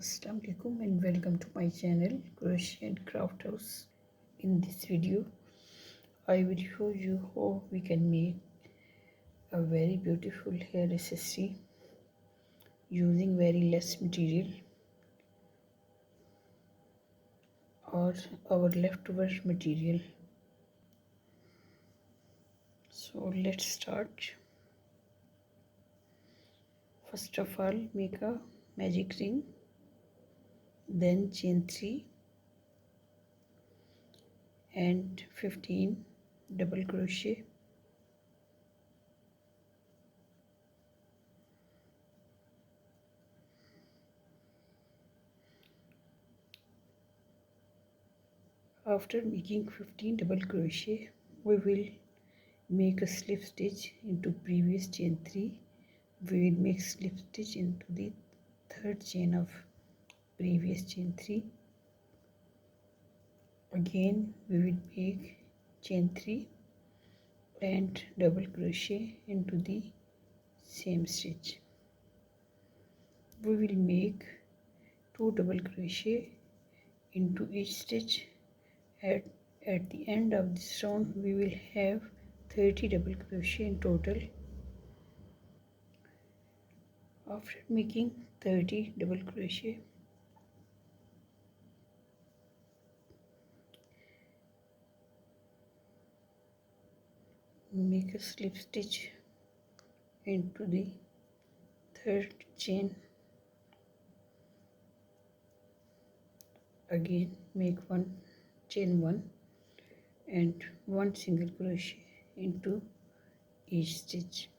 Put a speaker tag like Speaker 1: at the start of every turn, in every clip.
Speaker 1: Assalamualaikum and welcome to my channel Crochet and Craft House. In this video I will show you how we can make a very beautiful hair accessory using very less material or our leftover material. So let's start. First of all, make a magic ring, then chain 3 and 15 double crochet. After making 15 double crochet, we will make a slip stitch into previous chain 3. We will make slip stitch into the third chain of previous chain 3. Again we will make chain 3 and double crochet into the same stitch. We will make 2 double crochet into each stitch. At the end of this round we will have 30 double crochet in total. After making 30 double crochet, make a slip stitch into the third chain. Again make one chain 1 and one single crochet into each stitch.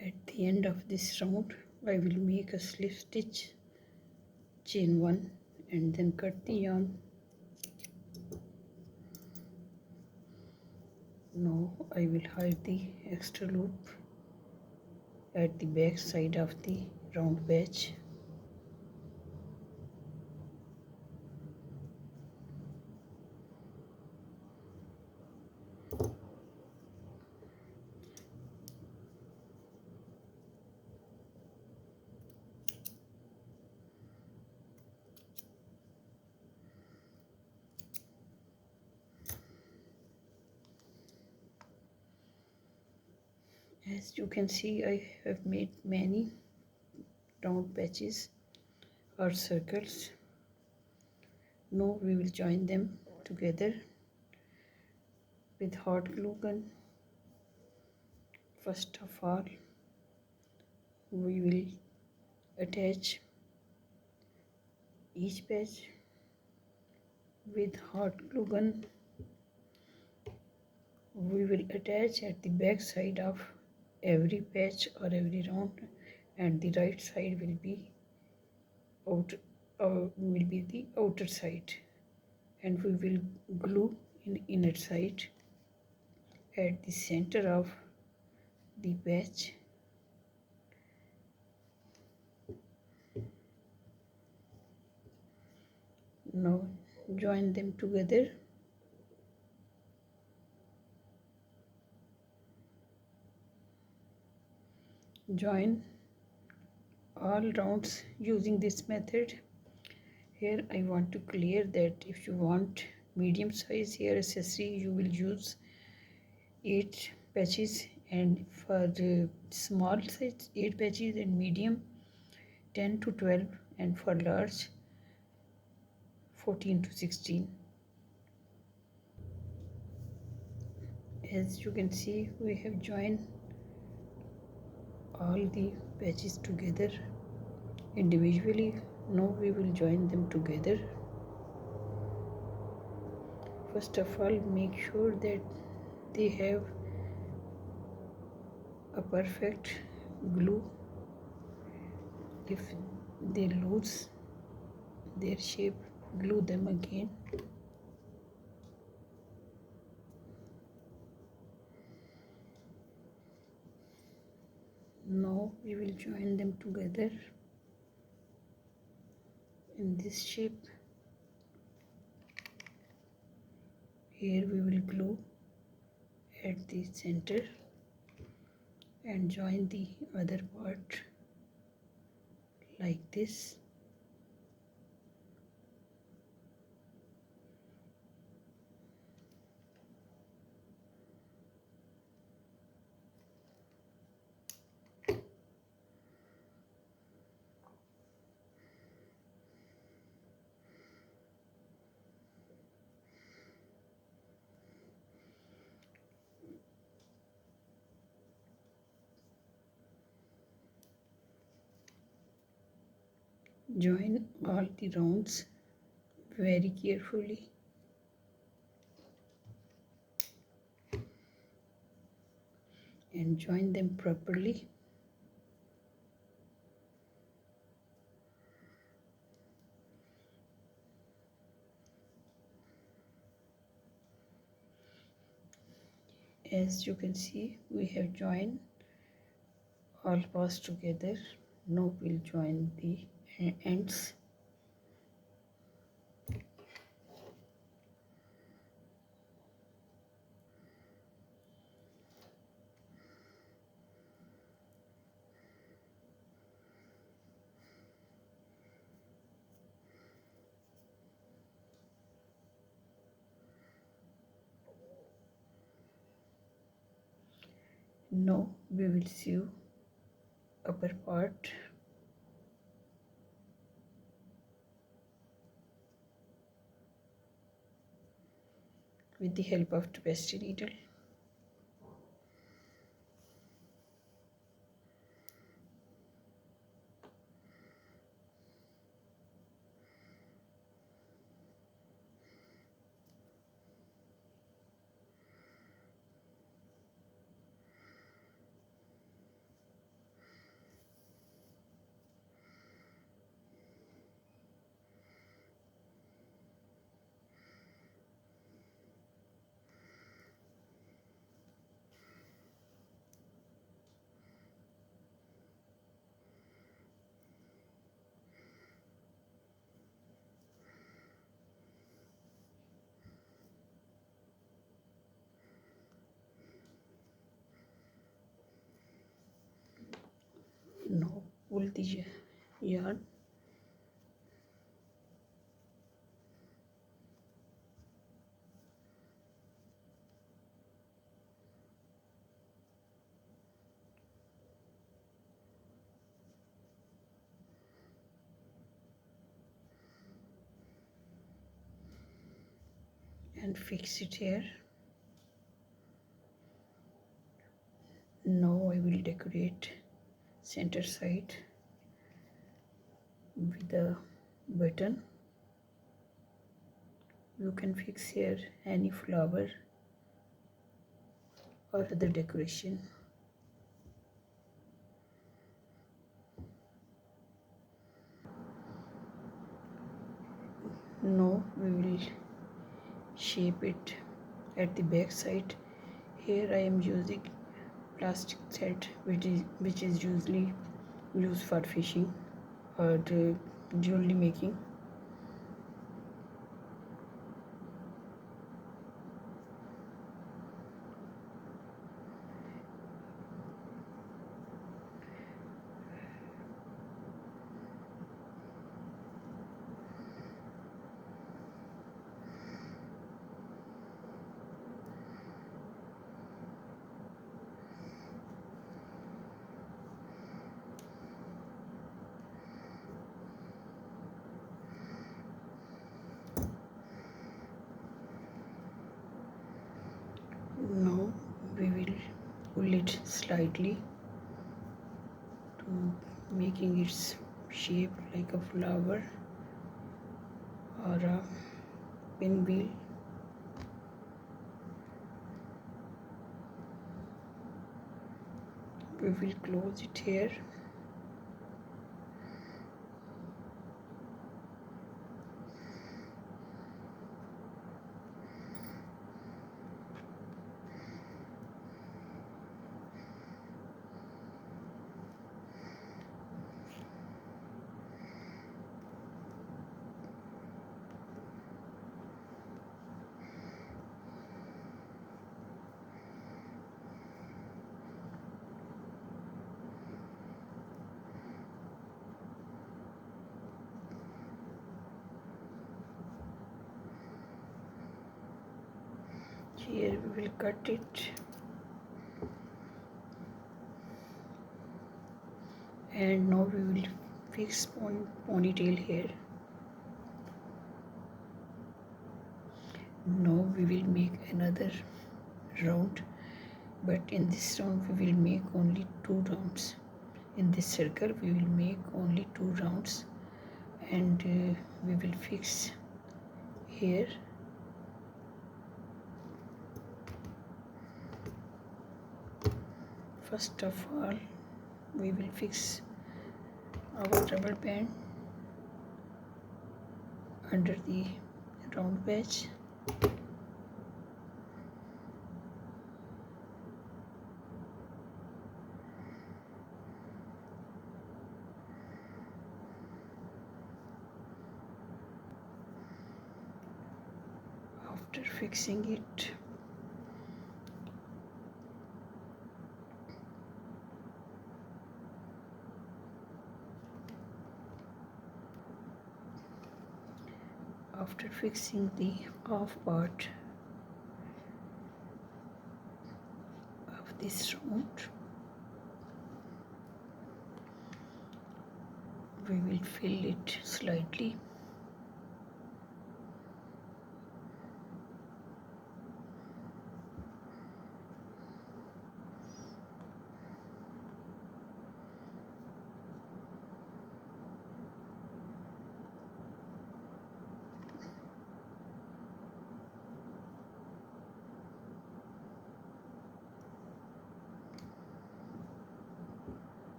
Speaker 1: At the end of this round I will make a slip stitch, chain 1 and then cut the yarn. Now I will hide the extra loop at the back side of the round patch. As you can see, I have made many round patches or circles. Now we will join them together with hot glue gun. First of all, we will attach each patch with hot glue gun. We will attach at the back side of every patch or every round, and the right side will be the outer side, and we will glue in inner side at the center of the patch. Now join them together. Join all rounds using this method. Here I want to clear that if you want medium size hair accessory you will use 8 patches, and for the small size 8 patches, and medium 10 to 12, and for large 14 to 16. As you can see, we have joined all the patches together individually. Now we will join them together. First of all, make sure that they have a perfect glue. If they lose their shape, glue them again. Now we will join them together in this shape. Here we will glue at the center and join the other part like this. Join all the rounds very carefully. And join them properly. As you can see, we have joined all parts together. Now we'll join the ends. Now we will sew upper part. With the help of tapestry needle. Now pull the yarn. And fix it here. Now I will decorate center side with a button. You can fix here any flower or other decoration. Now we will shape it at the back side. Here I am using plastic thread which is usually used for fishing or jewelry making. Now we will pull it slightly to making its shape like a flower or a pinwheel. We will close it here. here we will cut it, and now we will fix ponytail here. Now we will make another round, but in this round we will make only 2 rounds. In this circle we will make only 2 rounds, and we will fix here. First of all, we will fix our rubber band under the round patch. After fixing it, after fixing the half part of this round, we will fill it slightly.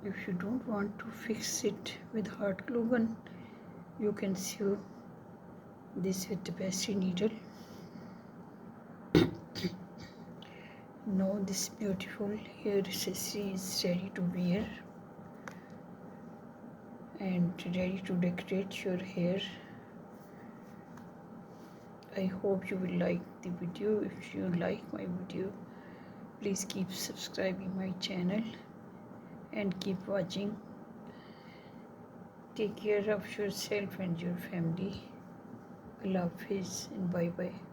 Speaker 1: If you don't want to fix it with hot glue gun, you can sew this with the pastry needle. Now this beautiful hair accessory is ready to wear and ready to decorate your hair. I hope you will like the video. If you like my video, please keep subscribing my channel and keep watching. Take care of yourself and your family. Allah Hafiz and bye bye.